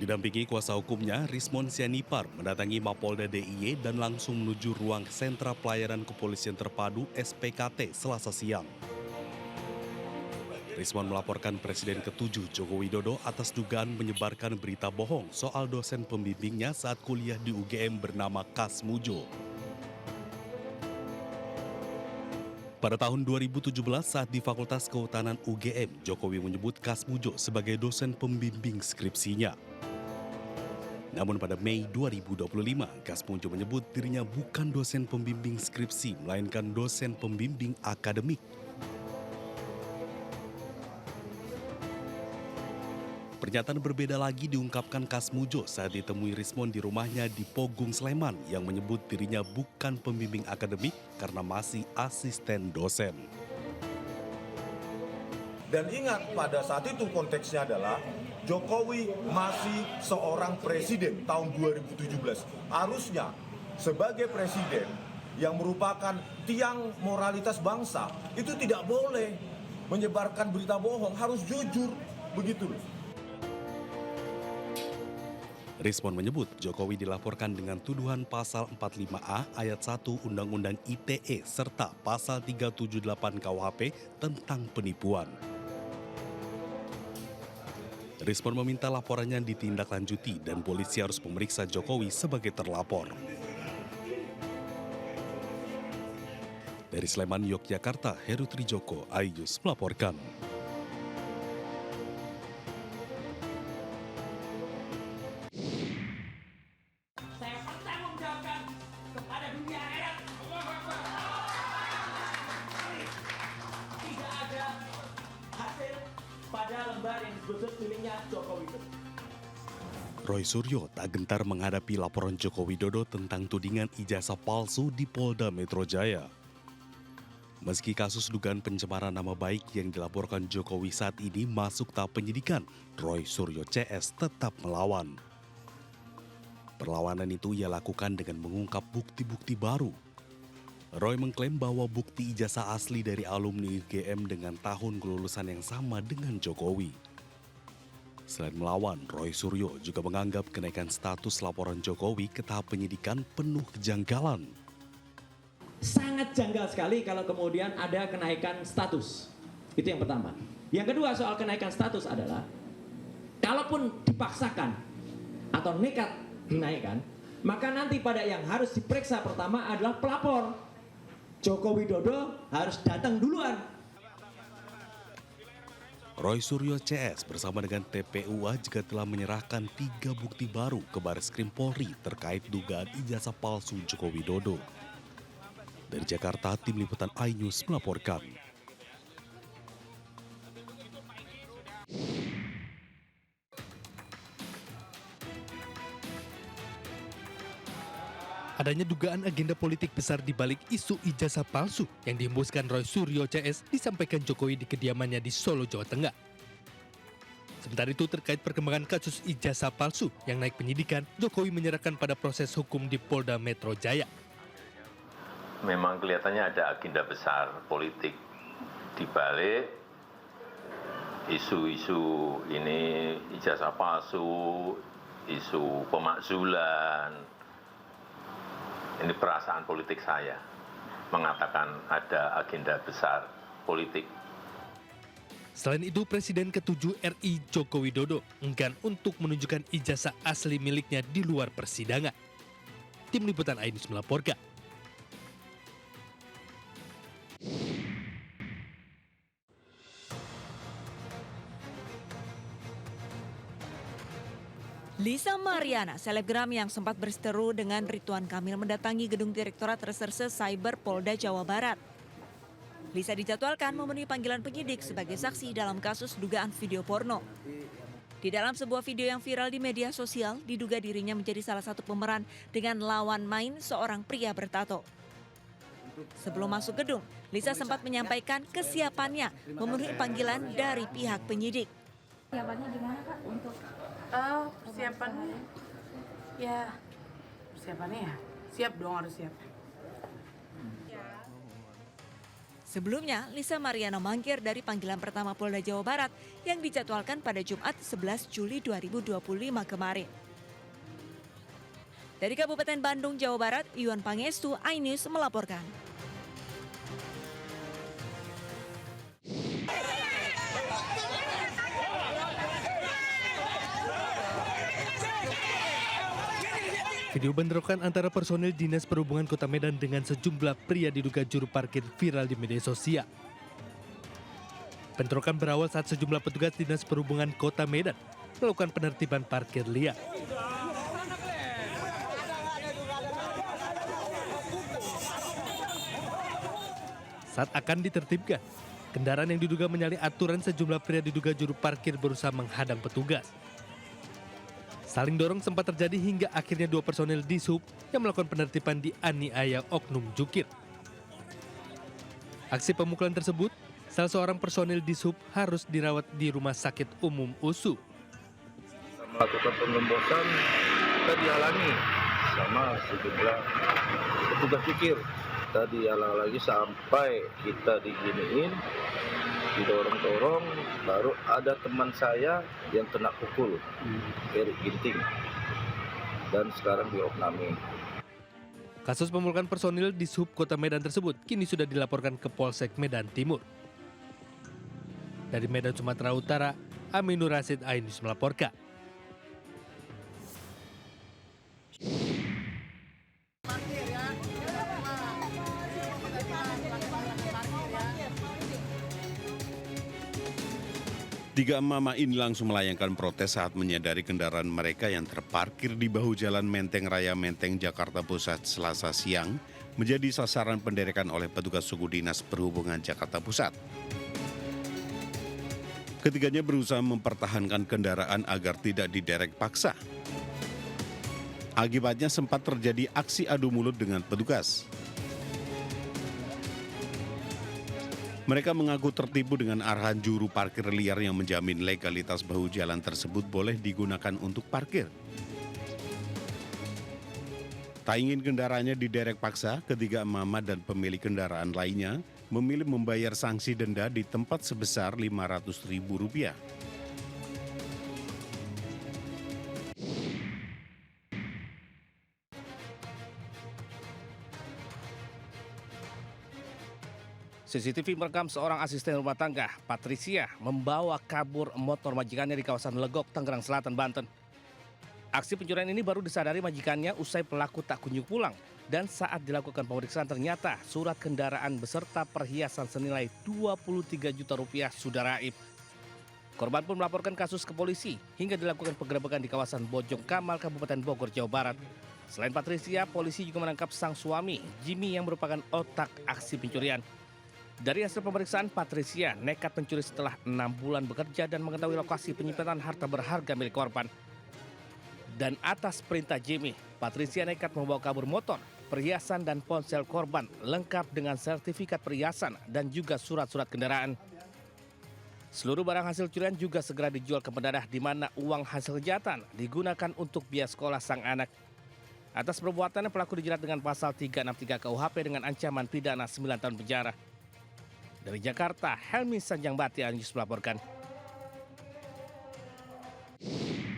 Didampingi kuasa hukumnya, Rismon Sianipar mendatangi Mapolda DIY dan langsung menuju ruang Sentra Pelayanan Kepolisian Terpadu SPKT Selasa siang. Rismon melaporkan Presiden ke-7 Joko Widodo atas dugaan menyebarkan berita bohong soal dosen pembimbingnya saat kuliah di UGM bernama Kas Mujo. Pada tahun 2017 saat di Fakultas Kehutanan UGM, Jokowi menyebut Kas Mujo sebagai dosen pembimbing skripsinya. Namun pada Mei 2025, Kas Mujo menyebut dirinya bukan dosen pembimbing skripsi, melainkan dosen pembimbing akademik. Pernyataan berbeda lagi diungkapkan Kas Mujo saat ditemui Rismon di rumahnya di Pogung, Sleman yang menyebut dirinya bukan pembimbing akademik karena masih asisten dosen. Dan ingat pada saat itu konteksnya adalah Jokowi masih seorang presiden tahun 2017. Harusnya sebagai presiden yang merupakan tiang moralitas bangsa itu tidak boleh menyebarkan berita bohong, harus jujur, begitu loh. Rismon menyebut Jokowi dilaporkan dengan tuduhan pasal 45A ayat 1 Undang-Undang ITE serta pasal 378 KUHP tentang penipuan. Rismon meminta laporannya ditindaklanjuti dan polisi harus memeriksa Jokowi sebagai terlapor. Dari Sleman, Yogyakarta, Heru Trijoko, iNews melaporkan. Saya pertanggungjawabkan kepada dunia akhirat. Tidak ada hasil pada lembar yang disebut miliknya Joko Widodo. Roy Suryo tak gentar menghadapi laporan Joko Widodo tentang tudingan ijazah palsu di Polda Metro Jaya. Meski kasus dugaan pencemaran nama baik yang dilaporkan Jokowi saat ini masuk tahap penyidikan, Roy Suryo CS tetap melawan. Perlawanan itu ia lakukan dengan mengungkap bukti-bukti baru. Roy mengklaim bahwa bukti ijazah asli dari alumni UGM dengan tahun kelulusan yang sama dengan Jokowi. Selain melawan, Roy Suryo juga menganggap kenaikan status laporan Jokowi ke tahap penyidikan penuh kejanggalan. Sangat janggal sekali kalau kemudian ada kenaikan status. Itu yang pertama. Yang kedua soal kenaikan status adalah, kalaupun dipaksakan atau nekat dinaikkan, maka nanti pada yang harus diperiksa pertama adalah pelapor. Joko Widodo harus datang duluan. Roy Suryo CS bersama dengan TPUA juga telah menyerahkan 3 bukti baru ke Bareskrim Polri terkait dugaan ijazah palsu Joko Widodo. Dari Jakarta, Tim Liputan iNews melaporkan. Adanya dugaan agenda politik besar di balik isu ijazah palsu yang dihembuskan Roy Suryo CS disampaikan Jokowi di kediamannya di Solo, Jawa Tengah. Sementara itu terkait perkembangan kasus ijazah palsu yang naik penyidikan, Jokowi menyerahkan pada proses hukum di Polda Metro Jaya. Memang kelihatannya ada agenda besar politik di balik isu-isu ini, ijazah palsu, isu pemakzulan. Ini perasaan politik saya mengatakan ada agenda besar politik. Selain itu, Presiden ke-7 RI Joko Widodo enggan untuk menunjukkan ijazah asli miliknya di luar persidangan. Tim Liputan iNews melaporkan. Lisa Mariana, selebgram yang sempat berseteru dengan Ridwan Kamil mendatangi gedung Direktorat Reserse Cyber Polda Jawa Barat. Lisa dijadwalkan memenuhi panggilan penyidik sebagai saksi dalam kasus dugaan video porno. Di dalam sebuah video yang viral di media sosial, diduga dirinya menjadi salah satu pemeran dengan lawan main seorang pria bertato. Sebelum masuk gedung, Lisa sempat menyampaikan kesiapannya memenuhi panggilan dari pihak penyidik. Persiapannya gimana Kak untuk persiapannya ya siap dong, harus siap. Sebelumnya, Lisa Mariana mangkir dari panggilan pertama Polda Jawa Barat yang dijadwalkan pada Jumat 11 Juli 2025 kemarin. Dari Kabupaten Bandung, Jawa Barat, Iwan Pangestu, iNews melaporkan. Video bentrokan antara personil Dinas Perhubungan Kota Medan dengan sejumlah pria diduga juru parkir viral di media sosial. Bentrokan berawal saat sejumlah petugas Dinas Perhubungan Kota Medan melakukan penertiban parkir liar. Saat akan ditertibkan, kendaraan yang diduga menyalahi aturan sejumlah pria diduga juru parkir berusaha menghadang petugas. Saling dorong sempat terjadi hingga akhirnya 2 personel Dishub yang melakukan penertiban dianiaya oknum jukir. Aksi pemukulan tersebut, salah seorang personel Dishub harus dirawat di Rumah Sakit Umum USU. Melakukan pengembosan, kita dihalangi sama sejumlah petugas jukir. Kita dihalang lagi sampai kita diginiin, didorong-dorong, baru ada teman saya yang kena pukul, Erik Ginting, dan sekarang diopname. Kasus pemukulan personil di Sub Kota Medan tersebut kini sudah dilaporkan ke Polsek Medan Timur. Dari Medan, Sumatera Utara, Aminur Rasid, iNews melaporkan. Tiga emak-emak ini langsung melayangkan protes saat menyadari kendaraan mereka yang terparkir di bahu jalan Menteng Raya Menteng, Jakarta Pusat Selasa siang menjadi sasaran penderakan oleh petugas suku Dinas Perhubungan Jakarta Pusat. Ketiganya berusaha mempertahankan kendaraan agar tidak diderek paksa. Akibatnya sempat terjadi aksi adu mulut dengan petugas. Mereka mengaku tertipu dengan arahan juru parkir liar yang menjamin legalitas bahu jalan tersebut boleh digunakan untuk parkir. Tak ingin kendaraannya diderek paksa, ketiga emak-emak dan pemilik kendaraan lainnya memilih membayar sanksi denda di tempat sebesar Rp500.000. CCTV merekam seorang asisten rumah tangga, Patricia, membawa kabur motor majikannya di kawasan Legok, Tangerang Selatan, Banten. Aksi pencurian ini baru disadari majikannya usai pelaku tak kunjung pulang. Dan saat dilakukan pemeriksaan ternyata surat kendaraan beserta perhiasan senilai Rp23 juta sudah raib. Korban pun melaporkan kasus ke polisi hingga dilakukan penggerebekan di kawasan Bojong Kamal, Kabupaten Bogor, Jawa Barat. Selain Patricia, polisi juga menangkap sang suami, Jimmy, yang merupakan otak aksi pencurian. Dari hasil pemeriksaan, Patricia nekat mencuri setelah 6 bulan bekerja dan mengetahui lokasi penyimpanan harta berharga milik korban. Dan atas perintah Jimmy, Patricia nekat membawa kabur motor, perhiasan dan ponsel korban lengkap dengan sertifikat perhiasan dan juga surat-surat kendaraan. Seluruh barang hasil curian juga segera dijual ke pedadah di mana uang hasil kejahatan digunakan untuk biaya sekolah sang anak. Atas perbuatannya pelaku dijerat dengan pasal 363 KUHP dengan ancaman pidana 9 tahun penjara. Dari Jakarta, Helmi Sanjangbati, iNews melaporkan.